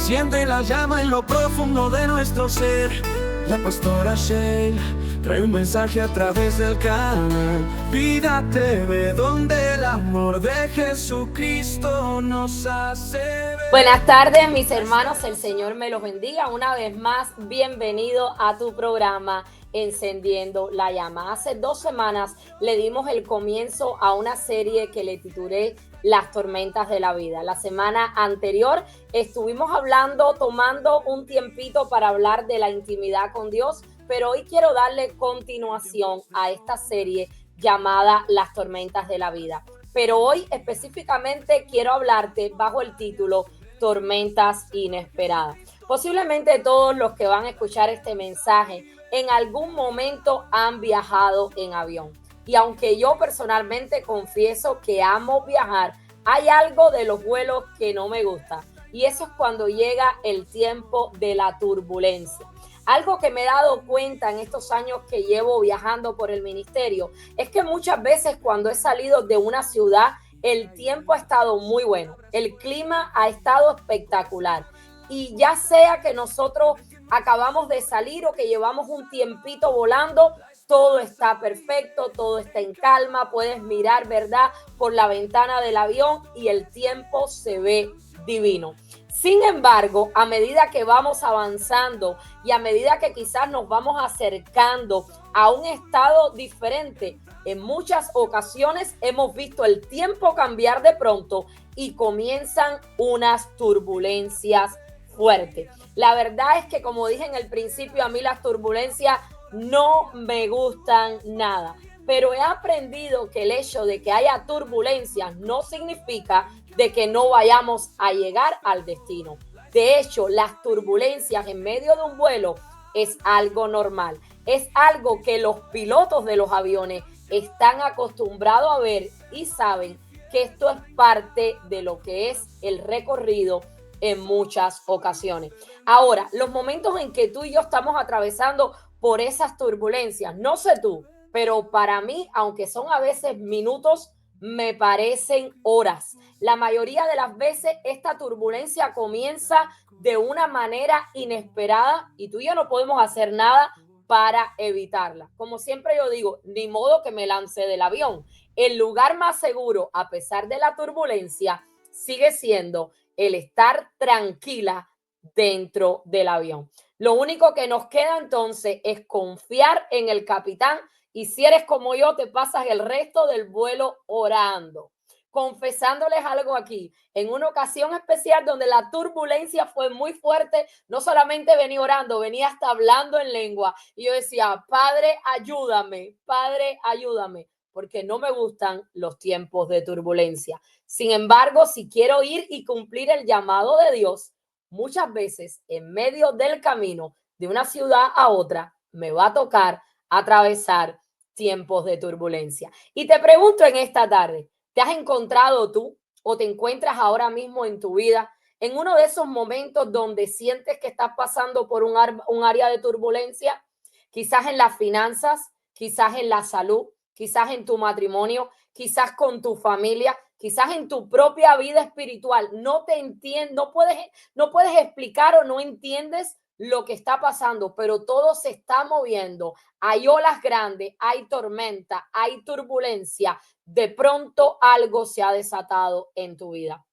Enciende la llama en lo profundo de nuestro ser. La pastora Sheila trae un mensaje a través del canal Vida TV, donde el amor de Jesucristo nos hace ver. Buenas tardes, mis hermanos, el Señor me los bendiga. Una vez más, bienvenido a tu programa Encendiendo la Llama. Hace 2 semanas le dimos el comienzo a una serie que le titulé Las tormentas de la vida. La semana anterior estuvimos hablando, tomando un tiempito para hablar de la intimidad con Dios, pero hoy quiero darle continuación a esta serie llamada Las tormentas de la vida. Pero hoy específicamente quiero hablarte bajo el título Tormentas inesperadas. Posiblemente todos los que van a escuchar este mensaje en algún momento han viajado en avión. Y aunque yo personalmente confieso que amo viajar, hay algo de los vuelos que no me gusta. Y eso es cuando llega el tiempo de la turbulencia. Algo que me he dado cuenta en estos años que llevo viajando por el ministerio es que muchas veces cuando he salido de una ciudad, el tiempo ha estado muy bueno, el clima ha estado espectacular y ya sea que nosotros acabamos de salir o que llevamos un tiempito volando, todo está perfecto, todo está en calma, puedes mirar, ¿verdad?, por la ventana del avión y el tiempo se ve divino. Sin embargo, a medida que vamos avanzando y a medida que quizás nos vamos acercando a un estado diferente, en muchas ocasiones hemos visto el tiempo cambiar de pronto y comienzan unas turbulencias fuertes. La verdad es que, como dije en el principio, a mí las turbulencias no me gustan nada, pero he aprendido que el hecho de que haya turbulencias no significa de que no vayamos a llegar al destino. De hecho, las turbulencias en medio de un vuelo es algo normal, es algo que los pilotos de los aviones están acostumbrados a ver y saben que esto es parte de lo que es el recorrido en muchas ocasiones. Ahora, los momentos en que tú y yo estamos atravesando por esas turbulencias, no sé tú, pero para mí, aunque son a veces minutos, me parecen horas. La mayoría de las veces esta turbulencia comienza de una manera inesperada y tú y yo no podemos hacer nada para evitarla. Como siempre yo digo, ni modo que me lance del avión. El lugar más seguro, a pesar de la turbulencia, sigue siendo el estar tranquila dentro del avión. Lo único que nos queda entonces es confiar en el capitán y si eres como yo, te pasas el resto del vuelo orando. Confesándoles algo aquí, en una ocasión especial donde la turbulencia fue muy fuerte, no solamente venía orando, venía hasta hablando en lengua. Y yo decía, Padre, ayúdame, porque no me gustan los tiempos de turbulencia. Sin embargo, si quiero ir y cumplir el llamado de Dios, muchas veces en medio del camino de una ciudad a otra, me va a tocar atravesar tiempos de turbulencia. Y te pregunto en esta tarde, ¿te has encontrado tú o te encuentras ahora mismo en tu vida en uno de esos momentos donde sientes que estás pasando por un área de turbulencia? Quizás en las finanzas, quizás en la salud, quizás en tu matrimonio, quizás con tu familia, quizás en tu propia vida espiritual. No te entiendes, no puedes explicar o no entiendes lo que está pasando, pero todo se está moviendo. Hay olas grandes, hay tormenta, hay turbulencia. De pronto algo se ha desatado en tu vida.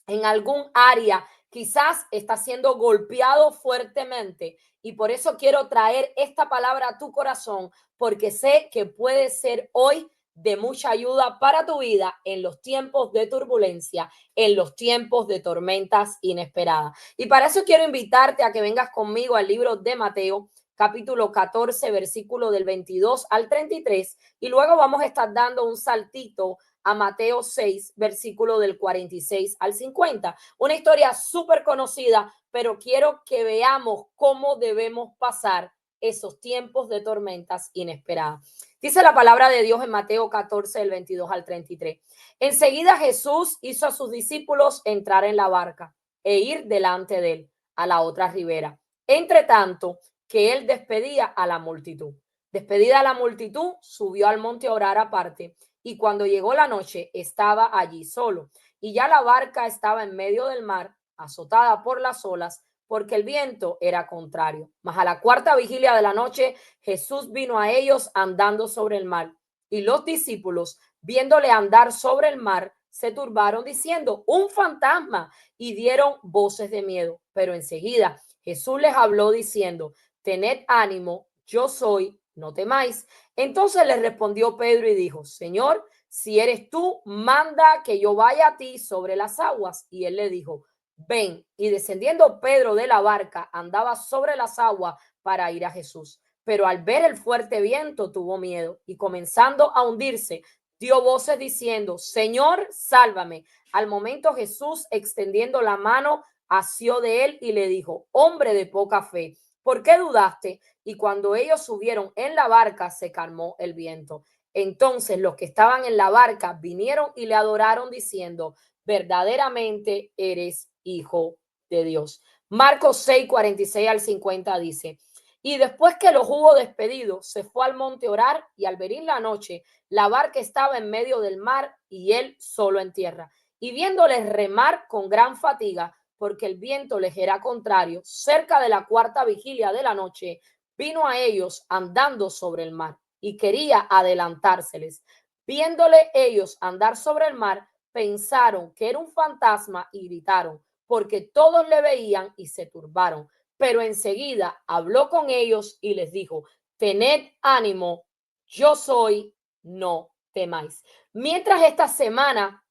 En algún área quizás está siendo golpeado fuertemente y por eso quiero traer esta palabra a tu corazón, porque sé que puede ser hoy de mucha ayuda para tu vida en los tiempos de turbulencia, en los tiempos de tormentas inesperadas. Y para eso quiero invitarte a que vengas conmigo al libro de Mateo, capítulo 14, versículo del 22 al 33, y luego vamos a estar dando un saltito a Mateo 6, versículo del 46 al 50. Una historia súper conocida, pero quiero que veamos cómo debemos pasar esos tiempos de tormentas inesperadas. Dice la palabra de Dios en Mateo 14, del 22 al 33. Enseguida Jesús hizo a sus discípulos entrar en la barca e ir delante de él a la otra ribera. Entre tanto, que él despedía a la multitud. Despedida a la multitud, subió al monte a orar aparte. Y cuando llegó la noche, estaba allí solo. Y ya la barca estaba en medio del mar, azotada por las olas, porque el viento era contrario. Mas a la cuarta vigilia de la noche, Jesús vino a ellos andando sobre el mar. Y los discípulos, viéndole andar sobre el mar, se turbaron diciendo, un fantasma, y dieron voces de miedo. Pero enseguida Jesús les habló diciendo, tened ánimo, yo soy, no temáis. Entonces le respondió Pedro y dijo, Señor, si eres tú, manda que yo vaya a ti sobre las aguas. Y él le dijo, ven. Y descendiendo Pedro de la barca, andaba sobre las aguas para ir a Jesús. Pero al ver el fuerte viento tuvo miedo y comenzando a hundirse, dio voces diciendo, Señor, sálvame. Al momento Jesús, extendiendo la mano, asió de él y le dijo, hombre de poca fe, ¿por qué dudaste? Y cuando ellos subieron en la barca, se calmó el viento. Entonces los que estaban en la barca vinieron y le adoraron diciendo, verdaderamente eres hijo de Dios. Marcos 6, 46 al 50 dice, y después que los hubo despedido, se fue al monte a orar y al venir la noche, la barca estaba en medio del mar y él solo en tierra. Y viéndoles remar con gran fatiga, porque el viento les era contrario, cerca de la cuarta vigilia de la noche, vino a ellos andando sobre el mar y quería adelantárseles. Viéndole ellos andar sobre el mar, pensaron que era un fantasma y gritaron, porque todos le veían y se turbaron. Pero enseguida habló con ellos y les dijo, tened ánimo, yo soy, no temáis. Mientras esta semana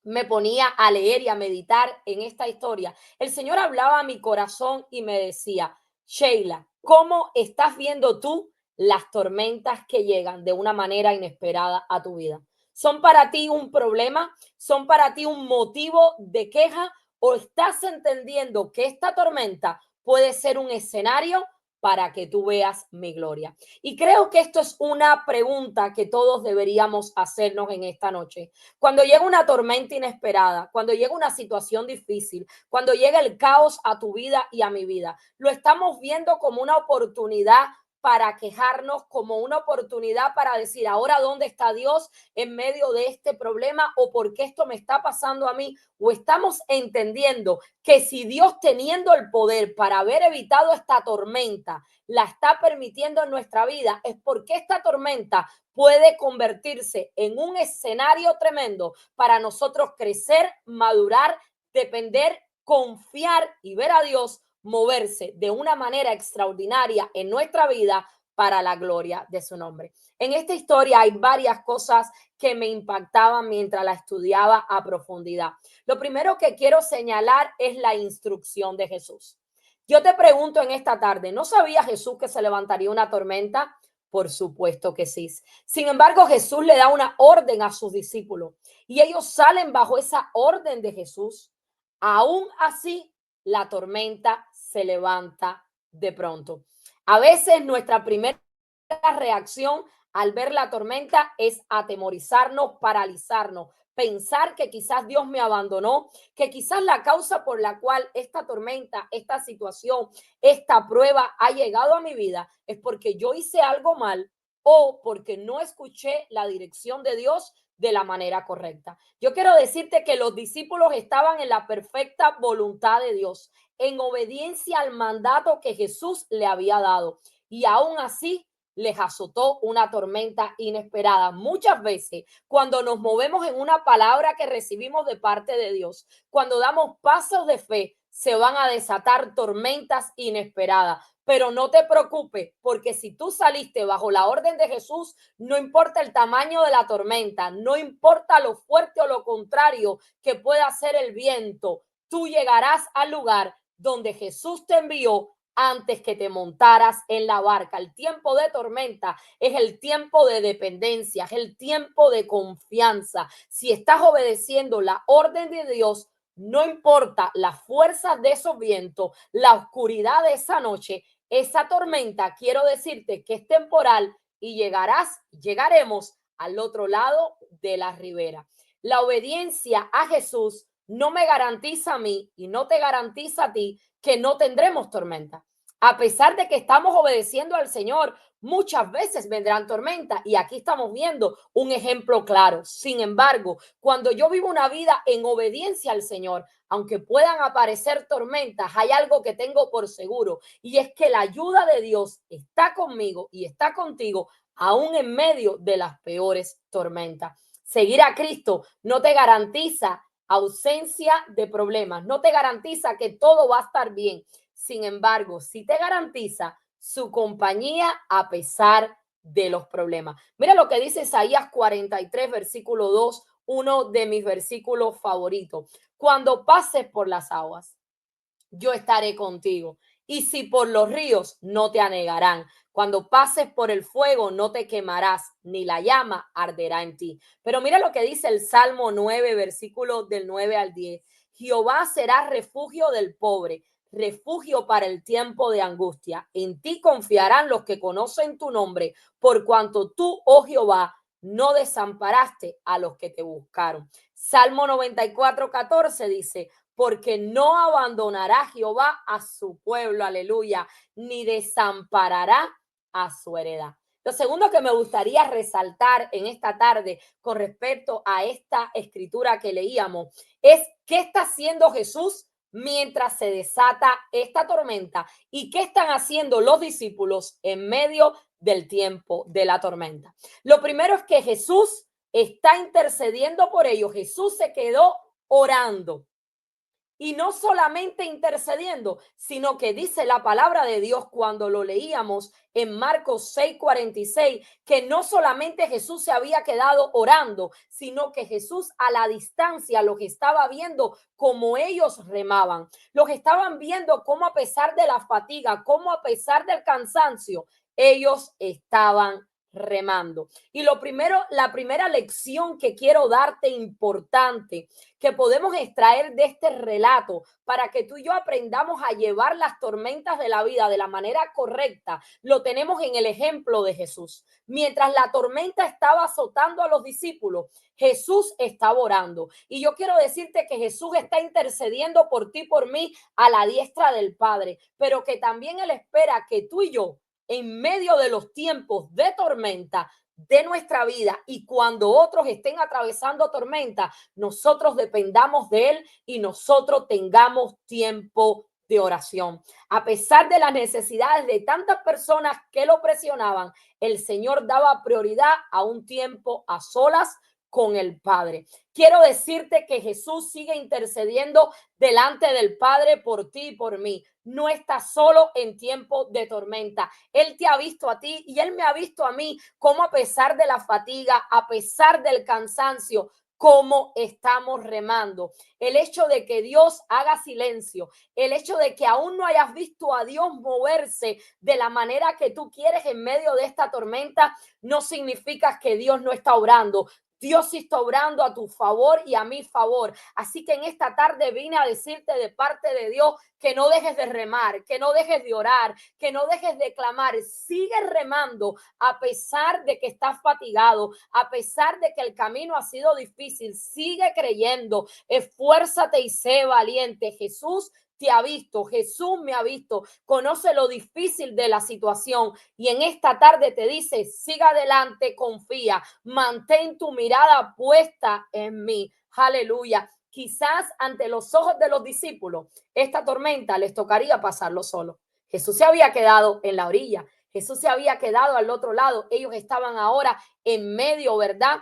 me ponía a leer y a meditar en esta historia, el Señor hablaba a mi corazón y me decía, Sheila, ¿cómo estás viendo tú las tormentas que llegan de una manera inesperada a tu vida? ¿Son para ti un problema? ¿Son para ti un motivo de queja? ¿O estás entendiendo que esta tormenta puede ser un escenario para que tú veas mi gloria? Y creo que esto es una pregunta que todos deberíamos hacernos en esta noche. Cuando llega una tormenta inesperada, cuando llega una situación difícil, cuando llega el caos a tu vida y a mi vida, lo estamos viendo como una oportunidad para quejarnos, como una oportunidad para decir, ahora dónde está Dios en medio de este problema o por qué esto me está pasando a mí, o estamos entendiendo que si Dios teniendo el poder para haber evitado esta tormenta, la está permitiendo en nuestra vida, es porque esta tormenta puede convertirse en un escenario tremendo para nosotros crecer, madurar, depender, confiar y ver a Dios moverse de una manera extraordinaria en nuestra vida para la gloria de su nombre. En esta historia hay varias cosas que me impactaban mientras la estudiaba a profundidad. Lo primero que quiero señalar es la instrucción de Jesús. Yo te pregunto en esta tarde, ¿no sabía Jesús que se levantaría una tormenta? Por supuesto que sí. Sin embargo, Jesús le da una orden a sus discípulos y ellos salen bajo esa orden de Jesús. Aún así, la tormenta se levanta de pronto. A veces nuestra primera reacción al ver la tormenta es atemorizarnos, paralizarnos, pensar que quizás Dios me abandonó, que quizás la causa por la cual esta tormenta, esta situación, esta prueba ha llegado a mi vida es porque yo hice algo mal o porque no escuché la dirección de Dios de la manera correcta. Yo quiero decirte que los discípulos estaban en la perfecta voluntad de Dios, en obediencia al mandato que Jesús le había dado. Y aún así les azotó una tormenta inesperada. Muchas veces cuando nos movemos en una palabra que recibimos de parte de Dios, cuando damos pasos de fe, se van a desatar tormentas inesperadas. Pero no te preocupes, porque si tú saliste bajo la orden de Jesús, no importa el tamaño de la tormenta, no importa lo fuerte o lo contrario que pueda ser el viento, tú llegarás al lugar donde Jesús te envió antes que te montaras en la barca. El tiempo de tormenta es el tiempo de dependencia, es el tiempo de confianza. Si estás obedeciendo la orden de Dios, no importa las fuerzas de esos vientos, la oscuridad de esa noche, esa tormenta, quiero decirte que es temporal y llegaremos al otro lado de la ribera. La obediencia a Jesús no me garantiza a mí y no te garantiza a ti que no tendremos tormenta. A pesar de que estamos obedeciendo al Señor, muchas veces vendrán tormentas y aquí estamos viendo un ejemplo claro. Sin embargo, cuando yo vivo una vida en obediencia al Señor, aunque puedan aparecer tormentas, hay algo que tengo por seguro y es que la ayuda de Dios está conmigo y está contigo aún en medio de las peores tormentas. Seguir a Cristo no te garantiza ausencia de problemas, no te garantiza que todo va a estar bien. Sin embargo, sí te garantiza su compañía a pesar de los problemas. Mira lo que dice Isaías 43, versículo 2, uno de mis versículos favoritos. Cuando pases por las aguas, yo estaré contigo. Y si por los ríos, no te anegarán. Cuando pases por el fuego, no te quemarás, ni la llama arderá en ti. Pero mira lo que dice el Salmo 9, versículo del 9 al 10. Jehová será refugio del pobre, refugio para el tiempo de angustia. En ti confiarán los que conocen tu nombre, por cuanto tú, oh Jehová, no desamparaste a los que te buscaron. Salmo 94, 14 dice, porque no abandonará Jehová a su pueblo, aleluya, ni desamparará a su heredad. Lo segundo que me gustaría resaltar en esta tarde con respecto a esta escritura que leíamos es qué está haciendo Jesús mientras se desata esta tormenta y qué están haciendo los discípulos en medio del tiempo de la tormenta. Lo primero es que Jesús está intercediendo por ellos. Jesús se quedó orando. Y no solamente intercediendo, sino que dice la palabra de Dios cuando lo leíamos en Marcos 6:46, que no solamente Jesús se había quedado orando, sino que Jesús a la distancia los estaba viendo como ellos remaban. Los estaban viendo cómo a pesar de la fatiga, cómo a pesar del cansancio, ellos estaban remando. Y la primera lección que quiero darte importante que podemos extraer de este relato para que tú y yo aprendamos a llevar las tormentas de la vida de la manera correcta, lo tenemos en el ejemplo de Jesús. Mientras la tormenta estaba azotando a los discípulos, Jesús estaba orando. Y yo quiero decirte que Jesús está intercediendo por ti, por mí, a la diestra del Padre, pero que también Él espera que tú y yo, en medio de los tiempos de tormenta de nuestra vida y cuando otros estén atravesando tormenta, nosotros dependamos de Él y nosotros tengamos tiempo de oración. A pesar de las necesidades de tantas personas que lo presionaban, el Señor daba prioridad a un tiempo a solas con el Padre. Quiero decirte que Jesús sigue intercediendo delante del Padre por ti y por mí. No estás solo en tiempo de tormenta. Él te ha visto a ti y Él me ha visto a mí, como a pesar de la fatiga, a pesar del cansancio, cómo estamos remando. El hecho de que Dios haga silencio, el hecho de que aún no hayas visto a Dios moverse de la manera que tú quieres en medio de esta tormenta, no significa que Dios no está obrando. Dios está obrando a tu favor y a mi favor. Así que en esta tarde vine a decirte de parte de Dios que no dejes de remar, que no dejes de orar, que no dejes de clamar. Sigue remando a pesar de que estás fatigado, a pesar de que el camino ha sido difícil. Sigue creyendo, esfuérzate y sé valiente. Jesús te ha visto, Jesús me ha visto, conoce lo difícil de la situación y en esta tarde te dice, siga adelante, confía, mantén tu mirada puesta en mí. Aleluya. Quizás ante los ojos de los discípulos, esta tormenta les tocaría pasarlo solo. Jesús se había quedado en la orilla, Jesús se había quedado al otro lado, ellos estaban ahora en medio, ¿verdad?,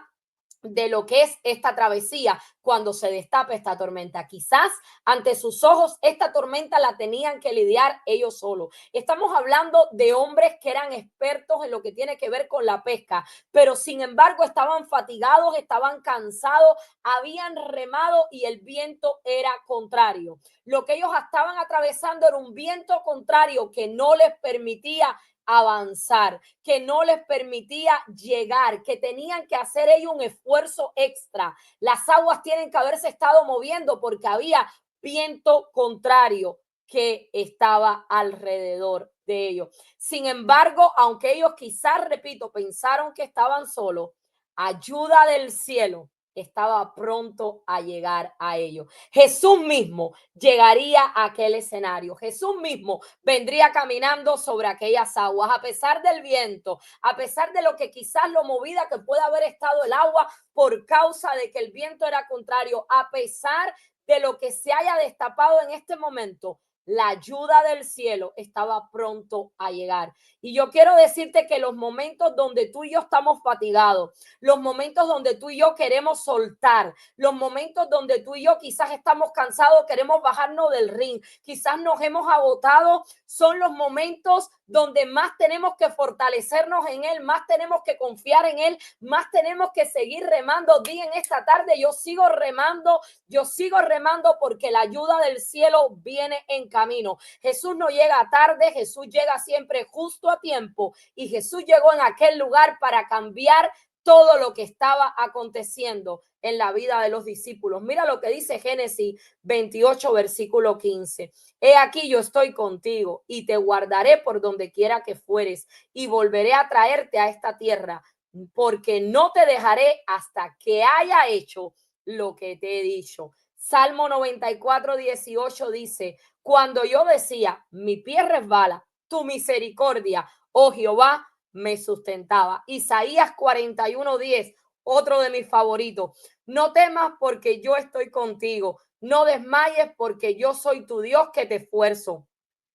de lo que es esta travesía cuando se destapa esta tormenta. Quizás ante sus ojos esta tormenta la tenían que lidiar ellos solos. Estamos hablando de hombres que eran expertos en lo que tiene que ver con la pesca, pero sin embargo estaban fatigados, estaban cansados, habían remado y el viento era contrario. Lo que ellos estaban atravesando era un viento contrario que no les permitía avanzar, que no les permitía llegar, que tenían que hacer ellos un esfuerzo extra. Las aguas tienen que haberse estado moviendo porque había viento contrario que estaba alrededor de ellos. Sin embargo, aunque ellos quizás, repito, pensaron que estaban solos, ayuda del cielo estaba pronto a llegar a ellos. Jesús mismo llegaría a aquel escenario. Jesús mismo vendría caminando sobre aquellas aguas, a pesar del viento, a pesar de lo que quizás lo movida que pueda haber estado el agua por causa de que el viento era contrario, a pesar de lo que se haya destapado en este momento, la ayuda del cielo estaba pronto a llegar. Y yo quiero decirte que los momentos donde tú y yo estamos fatigados, los momentos donde tú y yo queremos soltar, los momentos donde tú y yo quizás estamos cansados, queremos bajarnos del ring, quizás nos hemos agotado, son los momentos donde más tenemos que fortalecernos en Él, más tenemos que confiar en Él, más tenemos que seguir remando. Día en esta tarde yo sigo remando porque la ayuda del cielo viene en camino. Jesús no llega tarde, Jesús llega siempre justo a tiempo y Jesús llegó en aquel lugar para cambiar todo lo que estaba aconteciendo en la vida de los discípulos. Mira lo que dice Génesis 28, versículo 15. He aquí yo estoy contigo y te guardaré por donde quiera que fueres y volveré a traerte a esta tierra, porque no te dejaré hasta que haya hecho lo que te he dicho. Salmo 94, 18 dice, cuando yo decía, mi pie resbala, tu misericordia, oh Jehová, me sustentaba. Isaías 41, 10, otro de mis favoritos. No temas porque yo estoy contigo. No desmayes porque yo soy tu Dios que te esfuerzo.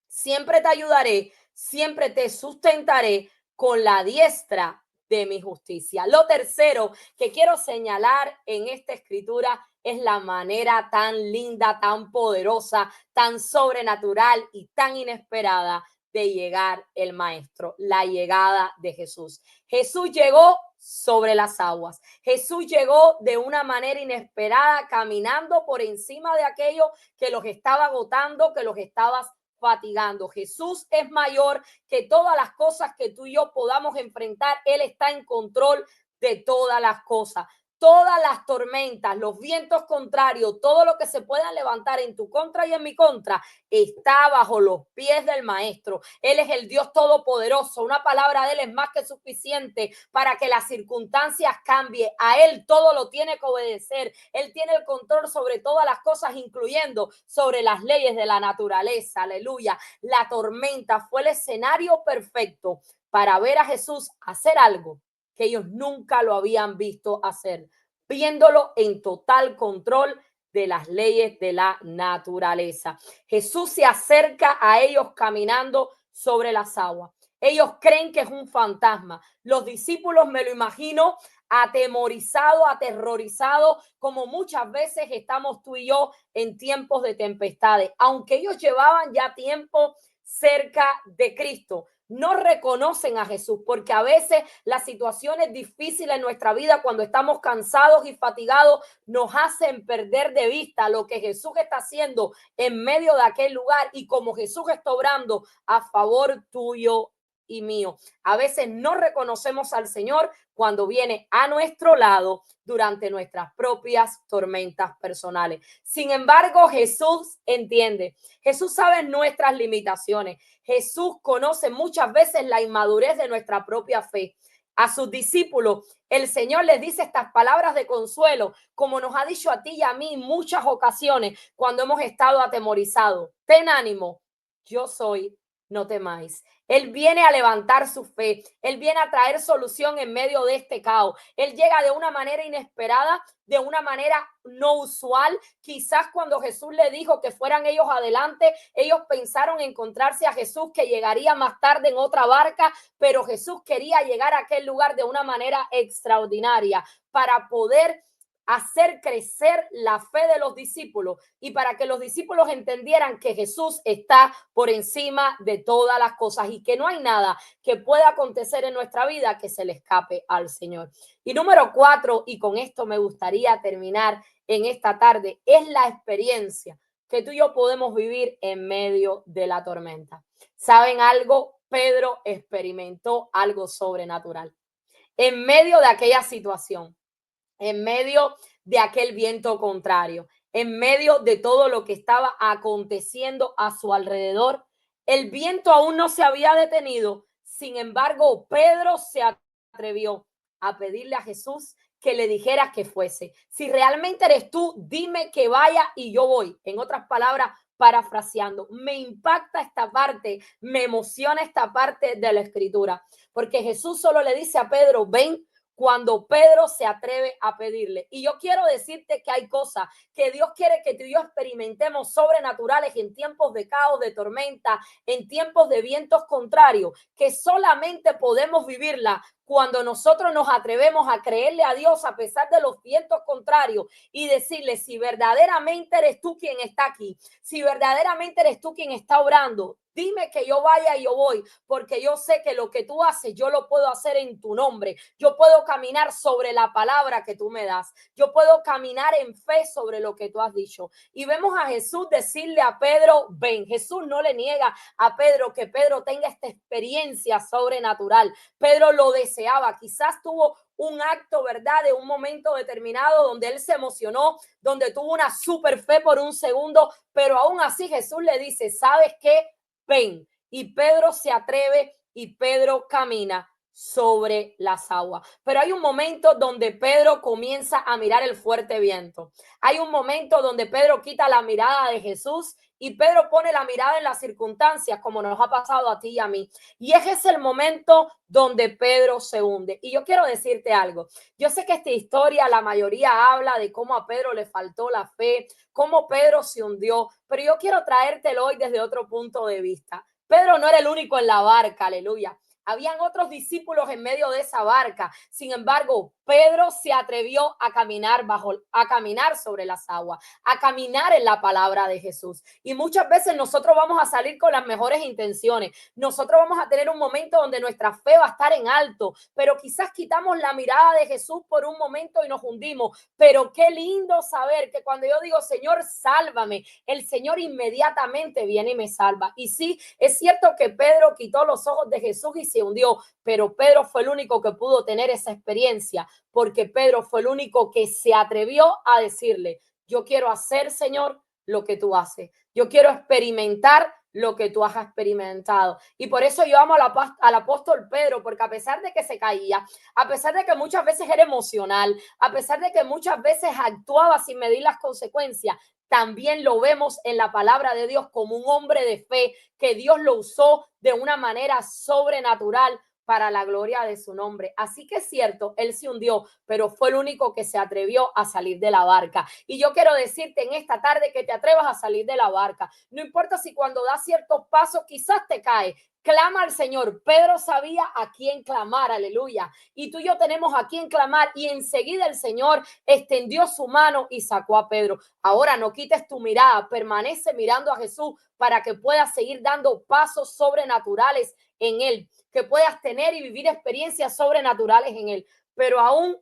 Siempre te ayudaré, siempre te sustentaré con la diestra de mi justicia. Lo tercero que quiero señalar en esta escritura es la manera tan linda, tan poderosa, tan sobrenatural y tan inesperada de llegar el maestro, la llegada de Jesús. Jesús llegó sobre las aguas. Jesús llegó de una manera inesperada, caminando por encima de aquello que los estaba agotando, que los estaba fatigando. Jesús es mayor que todas las cosas que tú y yo podamos enfrentar. Él está en control de todas las cosas. Todas las tormentas, los vientos contrarios, todo lo que se pueda levantar en tu contra y en mi contra, está bajo los pies del maestro. Él es el Dios todopoderoso. Una palabra de él es más que suficiente para que las circunstancias cambien. A él todo lo tiene que obedecer. Él tiene el control sobre todas las cosas, incluyendo sobre las leyes de la naturaleza. Aleluya. La tormenta fue el escenario perfecto para ver a Jesús hacer algo que ellos nunca lo habían visto hacer, viéndolo en total control de las leyes de la naturaleza. Jesús se acerca a ellos caminando sobre las aguas. Ellos creen que es un fantasma. Los discípulos, me lo imagino, atemorizado, aterrorizado, como muchas veces estamos tú y yo en tiempos de tempestades. Aunque ellos llevaban ya tiempo cerca de Cristo, no reconocen a Jesús, porque a veces las situaciones difíciles en nuestra vida, cuando estamos cansados y fatigados, nos hacen perder de vista lo que Jesús está haciendo en medio de aquel lugar y como Jesús está obrando a favor tuyo y mío. A veces no reconocemos al Señor cuando viene a nuestro lado durante nuestras propias tormentas personales. Sin embargo, Jesús entiende. Jesús sabe nuestras limitaciones. Jesús conoce muchas veces la inmadurez de nuestra propia fe. A sus discípulos, el Señor les dice estas palabras de consuelo, como nos ha dicho a ti y a mí en muchas ocasiones cuando hemos estado atemorizados. Ten ánimo, yo soy, no temáis. Él viene a levantar su fe. Él viene a traer solución en medio de este caos. Él llega de una manera inesperada, de una manera no usual. Quizás cuando Jesús le dijo que fueran ellos adelante, ellos pensaron encontrarse a Jesús que llegaría más tarde en otra barca, pero Jesús quería llegar a aquel lugar de una manera extraordinaria para poder hacer crecer la fe de los discípulos y para que los discípulos entendieran que Jesús está por encima de todas las cosas y que no hay nada que pueda acontecer en nuestra vida que se le escape al Señor. Y número 4, y con esto me gustaría terminar en esta tarde, es la experiencia que tú y yo podemos vivir en medio de la tormenta. ¿Saben algo? Pedro experimentó algo sobrenatural en medio de aquella situación, en medio de aquel viento contrario, en medio de todo lo que estaba aconteciendo a su alrededor. El viento aún no se había detenido. Sin embargo, Pedro se atrevió a pedirle a Jesús que le dijera que fuese. Si realmente eres tú, dime que vaya y yo voy. En otras palabras, parafraseando, me impacta esta parte, me emociona esta parte de la escritura, porque Jesús solo le dice a Pedro, ven. cuando Pedro se atreve a pedirle. Y yo quiero decirte que hay cosas que Dios quiere que tú y yo experimentemos sobrenaturales en tiempos de caos, de tormenta, en tiempos de vientos contrarios, que solamente podemos vivirla cuando nosotros nos atrevemos a creerle a Dios a pesar de los vientos contrarios y decirle, si verdaderamente eres tú quien está aquí, si verdaderamente eres tú quien está obrando, dime que yo vaya y yo voy, porque yo sé que lo que tú haces, yo lo puedo hacer en tu nombre. Yo puedo caminar sobre la palabra que tú me das. Yo puedo caminar en fe sobre lo que tú has dicho. Y vemos a Jesús decirle a Pedro, ven. Jesús no le niega a Pedro que Pedro tenga esta experiencia sobrenatural. Pedro lo deseaba. Quizás tuvo un acto, ¿verdad? De un momento determinado donde él se emocionó, donde tuvo una super fe por un segundo, pero aún así Jesús le dice, ¿sabes qué? Ven. Y Pedro se atreve y Pedro camina sobre las aguas. Pero hay un momento donde Pedro comienza a mirar el fuerte viento. Hay un momento donde Pedro quita la mirada de Jesús y Pedro pone la mirada en las circunstancias, como nos ha pasado a ti y a mí. Y ese es el momento donde Pedro se hunde. Y yo quiero decirte algo. Yo sé que esta historia, la mayoría habla de cómo a Pedro le faltó la fe, cómo Pedro se hundió, pero yo quiero traértelo hoy desde otro punto de vista. Pedro no era el único en la barca, aleluya. Habían otros discípulos en medio de esa barca. Sin embargo, Pedro se atrevió a caminar sobre las aguas, a caminar en la palabra de Jesús. Y muchas veces nosotros vamos a salir con las mejores intenciones. Nosotros vamos a tener un momento donde nuestra fe va a estar en alto, pero quizás quitamos la mirada de Jesús por un momento y nos hundimos. Pero qué lindo saber que cuando yo digo, Señor, sálvame, el Señor inmediatamente viene y me salva. Y sí, es cierto que Pedro quitó los ojos de Jesús y se hundió, pero Pedro fue el único que pudo tener esa experiencia, porque Pedro fue el único que se atrevió a decirle, yo quiero hacer, Señor, lo que tú haces. Yo quiero experimentar lo que tú has experimentado. Y por eso yo amo al apóstol Pedro, porque a pesar de que se caía, a pesar de que muchas veces era emocional, a pesar de que muchas veces actuaba sin medir las consecuencias, también lo vemos en la palabra de Dios como un hombre de fe que Dios lo usó de una manera sobrenatural para la gloria de su nombre. Así que es cierto, él se hundió, pero fue el único que se atrevió a salir de la barca. Y yo quiero decirte en esta tarde que te atrevas a salir de la barca. No importa si cuando das ciertos pasos quizás te caes. Clama al Señor. Pedro sabía a quién clamar, aleluya. Y tú y yo tenemos a quién clamar y enseguida el Señor extendió su mano y sacó a Pedro. Ahora no quites tu mirada, permanece mirando a Jesús para que puedas seguir dando pasos sobrenaturales en él, que puedas tener y vivir experiencias sobrenaturales en él. Pero aún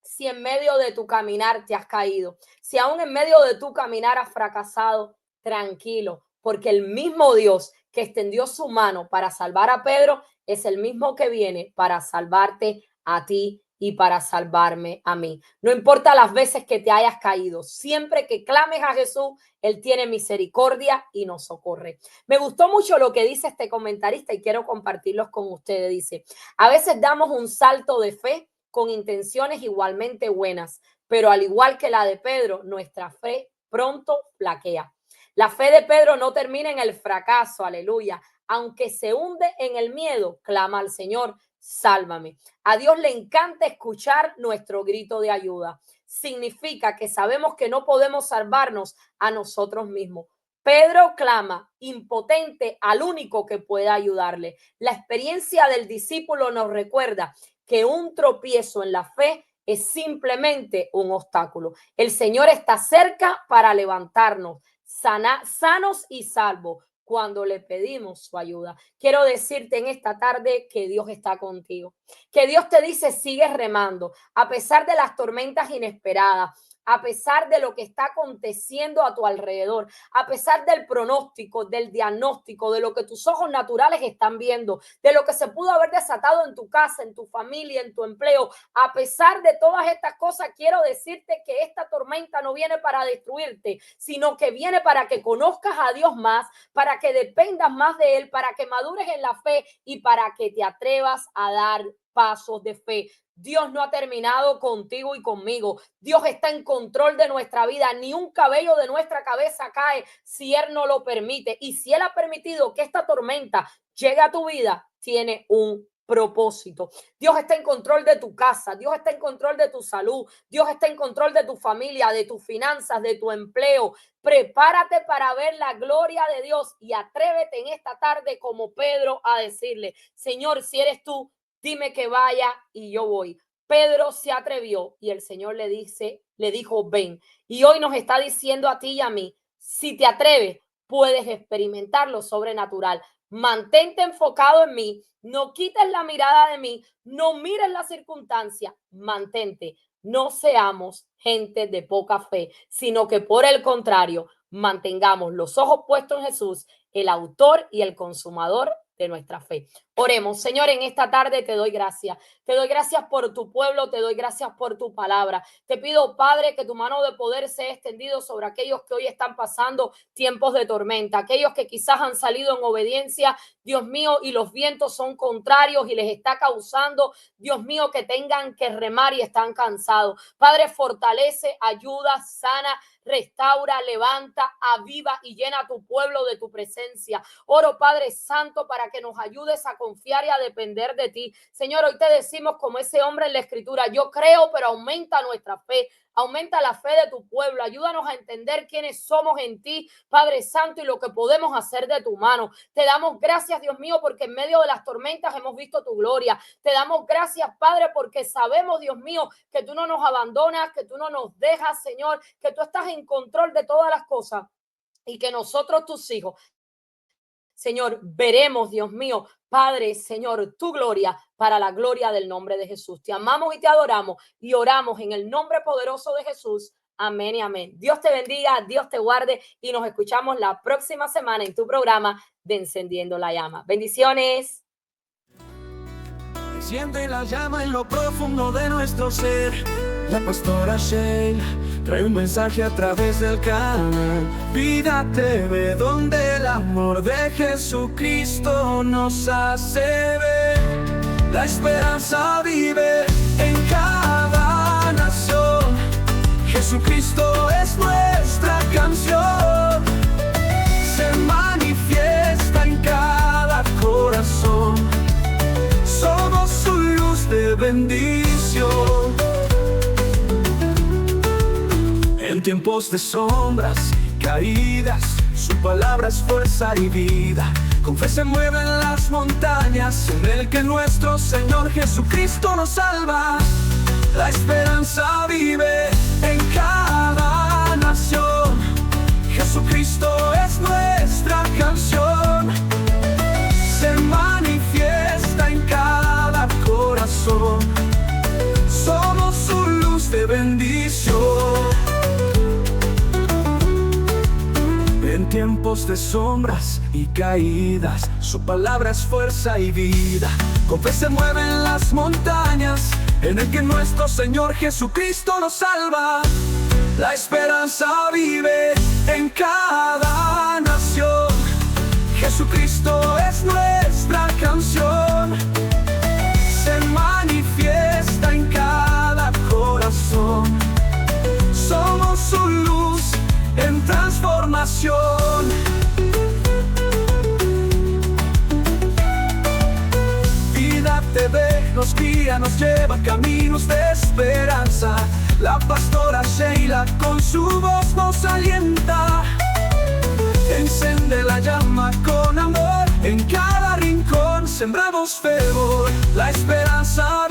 si en medio de tu caminar te has caído, si aún en medio de tu caminar has fracasado, tranquilo, porque el mismo Dios que extendió su mano para salvar a Pedro es el mismo que viene para salvarte a ti y para salvarme a mí. No importa las veces que te hayas caído, siempre que clames a Jesús, Él tiene misericordia y nos socorre. Me gustó mucho lo que dice este comentarista y quiero compartirlos con ustedes. Dice, a veces damos un salto de fe con intenciones igualmente buenas, pero al igual que la de Pedro, nuestra fe pronto flaquea. La fe de Pedro no termina en el fracaso, aleluya. Aunque se hunde en el miedo, clama al Señor, sálvame. A Dios le encanta escuchar nuestro grito de ayuda. Significa que sabemos que no podemos salvarnos a nosotros mismos. Pedro clama impotente al único que pueda ayudarle. La experiencia del discípulo nos recuerda que un tropiezo en la fe es simplemente un obstáculo. El Señor está cerca para levantarnos, sanos y salvos cuando le pedimos su ayuda. Quiero decirte en esta tarde que Dios está contigo, que Dios te dice sigue remando a pesar de las tormentas inesperadas, a pesar de lo que está aconteciendo a tu alrededor, a pesar del pronóstico, del diagnóstico, de lo que tus ojos naturales están viendo, de lo que se pudo haber desatado en tu casa, en tu familia, en tu empleo. A pesar de todas estas cosas, quiero decirte que esta tormenta no viene para destruirte, sino que viene para que conozcas a Dios más, para que dependas más de Él, para que madures en la fe y para que te atrevas a dar pasos de fe. Dios no ha terminado contigo y conmigo. Dios está en control de nuestra vida. Ni un cabello de nuestra cabeza cae si Él no lo permite. Y si Él ha permitido que esta tormenta llegue a tu vida, tiene un propósito. Dios está en control de tu casa, Dios está en control de tu salud, Dios está en control de tu familia, de tus finanzas, de tu empleo. Prepárate para ver la gloria de Dios y atrévete en esta tarde como Pedro a decirle: Señor, si eres tú, dime que vaya y yo voy. Pedro se atrevió y el Señor le dijo, ven. Y hoy nos está diciendo a ti y a mí, si te atreves, puedes experimentar lo sobrenatural. Mantente enfocado en mí, no quites la mirada de mí, no mires la circunstancia, mantente. No seamos gente de poca fe, sino que por el contrario, mantengamos los ojos puestos en Jesús, el autor y el consumador de nuestra fe. Oremos. Señor, en esta tarde te doy gracias. Te doy gracias por tu pueblo, te doy gracias por tu palabra. Te pido, Padre, que tu mano de poder sea extendido sobre aquellos que hoy están pasando tiempos de tormenta, aquellos que quizás han salido en obediencia, Dios mío, y los vientos son contrarios y les está causando, Dios mío, que tengan que remar y están cansados. Padre, fortalece, ayuda, sana, restaura, levanta, aviva y llena a tu pueblo de tu presencia. Oro, Padre Santo, para que nos ayudes a confiar y a depender de ti. Señor, hoy te decimos como ese hombre en la escritura: yo creo, pero aumenta nuestra fe. Aumenta la fe de tu pueblo. Ayúdanos a entender quiénes somos en ti, Padre Santo, y lo que podemos hacer de tu mano. Te damos gracias, Dios mío, porque en medio de las tormentas hemos visto tu gloria. Te damos gracias, Padre, porque sabemos, Dios mío, que tú no nos abandonas, que tú no nos dejas, Señor, que tú estás en control de todas las cosas y que nosotros, tus hijos, Señor, veremos, Dios mío, Padre, Señor, tu gloria para la gloria del nombre de Jesús. Te amamos y te adoramos y oramos en el nombre poderoso de Jesús. Amén y amén. Dios te bendiga, Dios te guarde y nos escuchamos la próxima semana en tu programa de Encendiendo la Llama. Bendiciones. Enciende la llama en lo profundo de nuestro ser. La pastora Sheila trae un mensaje a través del canal Vida TV, donde el amor de Jesucristo nos hace ver. La esperanza vive en cada nación. Jesucristo es nuestra canción. Se manifiesta en cada corazón. Somos su luz de bendición. En tiempos de sombras, caídas, su palabra es fuerza y vida. Con fe se mueven las montañas, en el que nuestro Señor Jesucristo nos salva. La esperanza vive en cada nación. Jesucristo es nuestra canción. Se manifiesta en cada corazón. Somos su luz de bendición. En tiempos de sombras y caídas, su palabra es fuerza y vida. Con fe se mueven las montañas, en el que nuestro Señor Jesucristo nos salva. La esperanza vive en cada nación. Jesucristo es nuestra canción. Se manifiesta en cada corazón. Somos su luz en transformación. Vida TV nos guía, nos lleva caminos de esperanza. La pastora Sheila con su voz nos alienta. Enciende la llama con amor, en cada rincón sembramos fervor. La esperanza